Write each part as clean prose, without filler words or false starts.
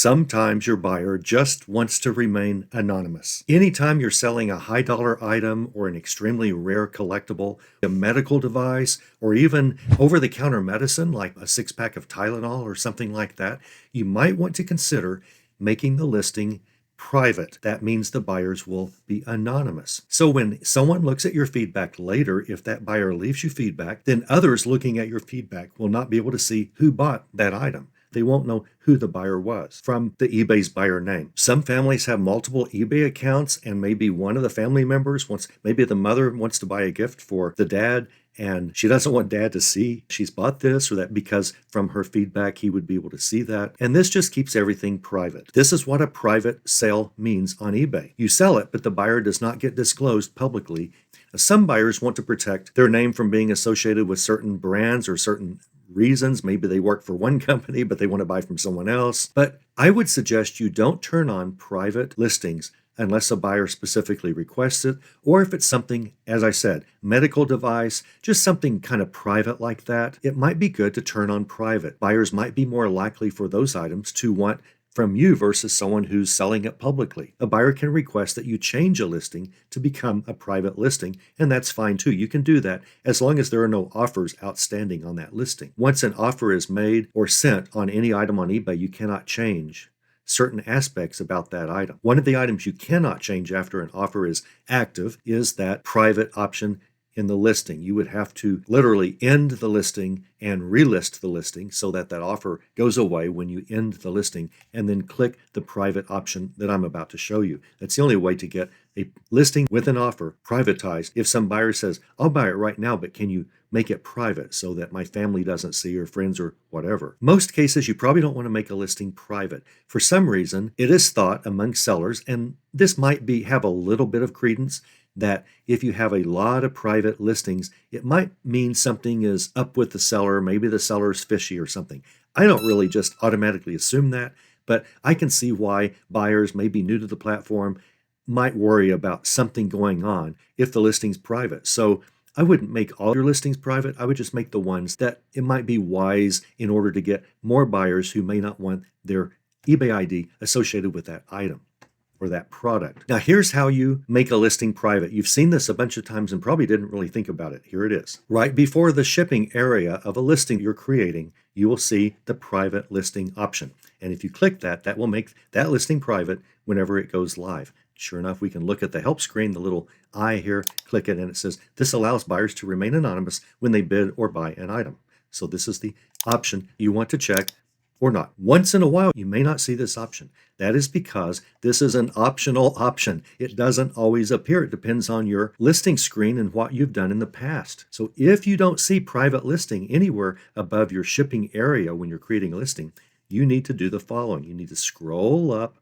Sometimes your buyer just wants to remain anonymous. Anytime you're selling a high dollar item or an extremely rare collectible, a medical device, or even over the counter medicine like a 6-pack of Tylenol or something like that, you might want to consider making the listing private. That means the buyers will be anonymous. So when someone looks at your feedback later, if that buyer leaves you feedback, then others looking at your feedback will not be able to see who bought that item. They won't know who the buyer was from the eBay's buyer name. Some families have multiple eBay accounts, and maybe one of the family members maybe the mother wants to buy a gift for the dad, and she doesn't want dad to see she's bought this or that because from her feedback he would be able to see that. And this just keeps everything private. This is what a private sale means on eBay. You sell it, but the buyer does not get disclosed publicly. Some buyers want to protect their name from being associated with certain brands or certain reasons. Maybe they work for one company, but they want to buy from someone else. But I would suggest you don't turn on private listings unless a buyer specifically requests it, or if it's something, as I said, medical device, just something kind of private like that, it might be good to turn on private. Buyers might be more likely for those items to want from you versus someone who's selling it publicly. A buyer can request that you change a listing to become a private listing, and that's fine too. You can do that as long as there are no offers outstanding on that listing. Once an offer is made or sent on any item on eBay, you cannot change certain aspects about that item. One of the items you cannot change after an offer is active is that private option in the listing. You would have to literally end the listing and relist the listing so that that offer goes away when you end the listing, and then click the private option that I'm about to show you. That's the only way to get a listing with an offer privatized. If some buyer says, I'll buy it right now, but can you make it private so that my family doesn't see or friends or whatever. Most cases, you probably don't want to make a listing private. For some reason, it is thought among sellers, and this might have a little bit of credence, that if you have a lot of private listings, it might mean something is up with the seller. Maybe the seller is fishy or something. I don't really just automatically assume that, but I can see why buyers maybe new to the platform might worry about something going on if the listing's private. So I wouldn't make all your listings private. I would just make the ones that it might be wise in order to get more buyers who may not want their eBay ID associated with that item or that product. Now, here's how you make a listing private. You've seen this a bunch of times and probably didn't really think about it. Here it is. Right before the shipping area of a listing you're creating, you will see the private listing option. And if you click that, that will make that listing private whenever it goes live. Sure enough, we can look at the help screen, the little eye here, click it, and it says, this allows buyers to remain anonymous when they bid or buy an item. So this is the option you want to check or not. Once in a while, you may not see this option. That is because this is an optional option. It doesn't always appear. It depends on your listing screen and what you've done in the past. So if you don't see private listing anywhere above your shipping area when you're creating a listing, you need to do the following. You need to scroll up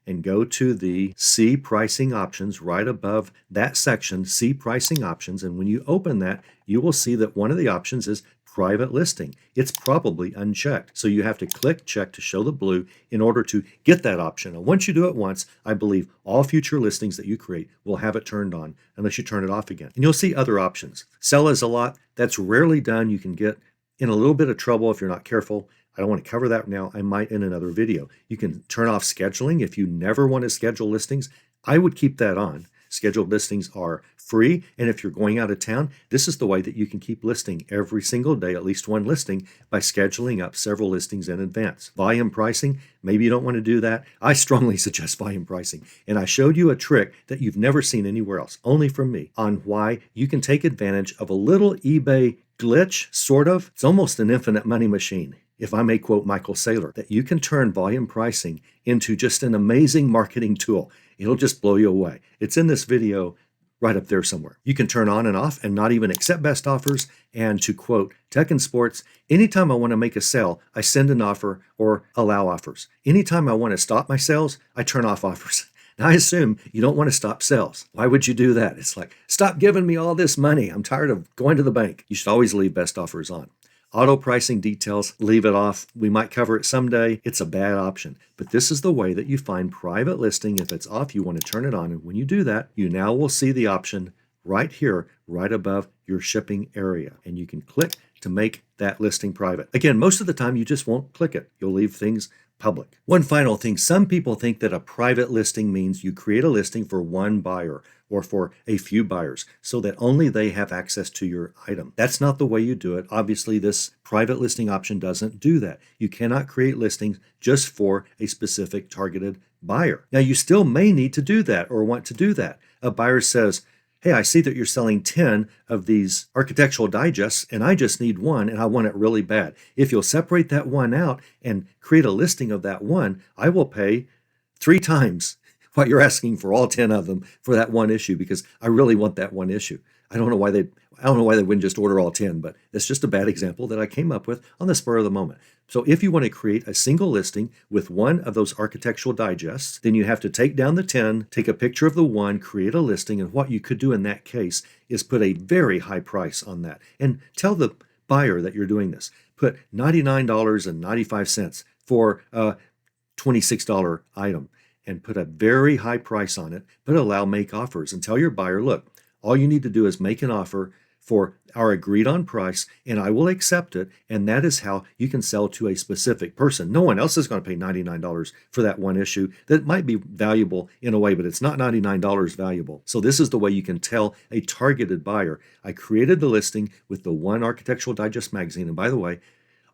and go to the See Pricing Options right above that section, See Pricing Options. And when you open that, you will see that one of the options is private listing. It's probably unchecked. So you have to click check to show the blue in order to get that option. And once you do it once, I believe all future listings that you create will have it turned on unless you turn it off again. And you'll see other options. Sell as a lot, that's rarely done. You can get in a little bit of trouble if you're not careful. I don't want to cover that now. I might in another video. You can turn off scheduling if you never want to schedule listings. I would keep that on. Scheduled listings are free, and if you're going out of town, this is the way that you can keep listing every single day, at least one listing, by scheduling up several listings in advance. Volume pricing, maybe you don't want to do that. I strongly suggest volume pricing, and I showed you a trick that you've never seen anywhere else, only from me, on why you can take advantage of a little eBay glitch, sort of. It's almost an infinite money machine, if I may quote Michael Saylor, that you can turn volume pricing into just an amazing marketing tool. It'll just blow you away. It's in this video right up there somewhere. You can turn on and off and not even accept best offers. And to quote Tech and Sports, anytime I want to make a sale, I send an offer or allow offers. Anytime I want to stop my sales, I turn off offers. Now, I assume you don't want to stop sales. Why would you do that? It's like, stop giving me all this money. I'm tired of going to the bank. You should always leave best offers on. Auto pricing details, leave it off. We might cover it someday. It's a bad option. But this is the way that you find private listing. If it's off, you want to turn it on. And when you do that, you now will see the option right here, right above your shipping area. And you can click to make that listing private. Again, most of the time, you just won't click it. You'll leave things public. One final thing, some people think that a private listing means you create a listing for one buyer or for a few buyers so that only they have access to your item. That's not the way you do it. Obviously, this private listing option doesn't do that. You cannot create listings just for a specific targeted buyer. Now, you still may need to do that or want to do that. A buyer says, hey, I see that you're selling 10 of these architectural digests and I just need one and I want it really bad. If you'll separate that one out and create a listing of that one, I will pay 3 times what you're asking for all 10 of them for that one issue because I really want that one issue. I don't know why they wouldn't just order all 10, but it's just a bad example that I came up with on the spur of the moment. So if you want to create a single listing with one of those architectural digests, then you have to take down the 10, take a picture of the one, create a listing, and what you could do in that case is put a very high price on that and tell the buyer that you're doing this. Put $99.95 for a $26 item and put a very high price on it, but allow make offers and tell your buyer, look, all you need to do is make an offer for our agreed on price and I will accept it. And that is how you can sell to a specific person. No one else is going to pay $99 for that one issue that might be valuable in a way, but it's not $99 valuable. So this is the way you can tell a targeted buyer, I created the listing with the one Architectural Digest magazine. And by the way,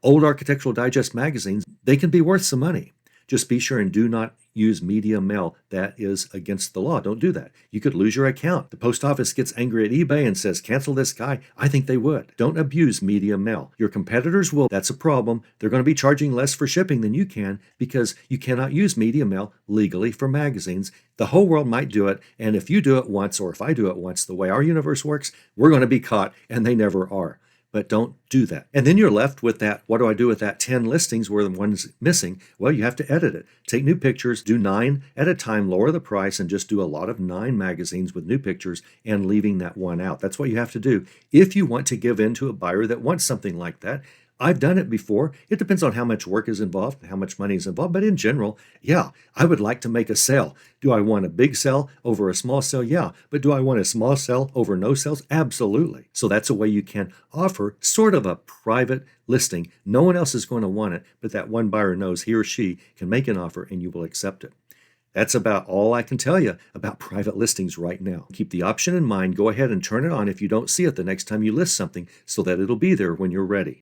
old Architectural Digest magazines, they can be worth some money. Just be sure and do not use media mail. That is against the law. Don't do that. You could lose your account. The post office gets angry at eBay and says, cancel this guy. I think they would. Don't abuse media mail. Your competitors will. That's a problem. They're going to be charging less for shipping than you can because you cannot use media mail legally for magazines. The whole world might do it. And if you do it once, or if I do it once, the way our universe works, we're going to be caught, and they never are. But don't do that. And then you're left with that, what do I do with that 10 listings where the one's missing? Well, you have to edit it. Take new pictures, do 9 at a time, lower the price, and just do a lot of 9 magazines with new pictures and leaving that one out. That's what you have to do if you want to give in to a buyer that wants something like that. I've done it before. It depends on how much work is involved and how much money is involved. But in general, yeah, I would like to make a sale. Do I want a big sale over a small sale? Yeah. But do I want a small sale over no sales? Absolutely. So that's a way you can offer sort of a private listing. No one else is going to want it, but that one buyer knows he or she can make an offer and you will accept it. That's about all I can tell you about private listings right now. Keep the option in mind. Go ahead and turn it on if you don't see it the next time you list something so that it'll be there when you're ready.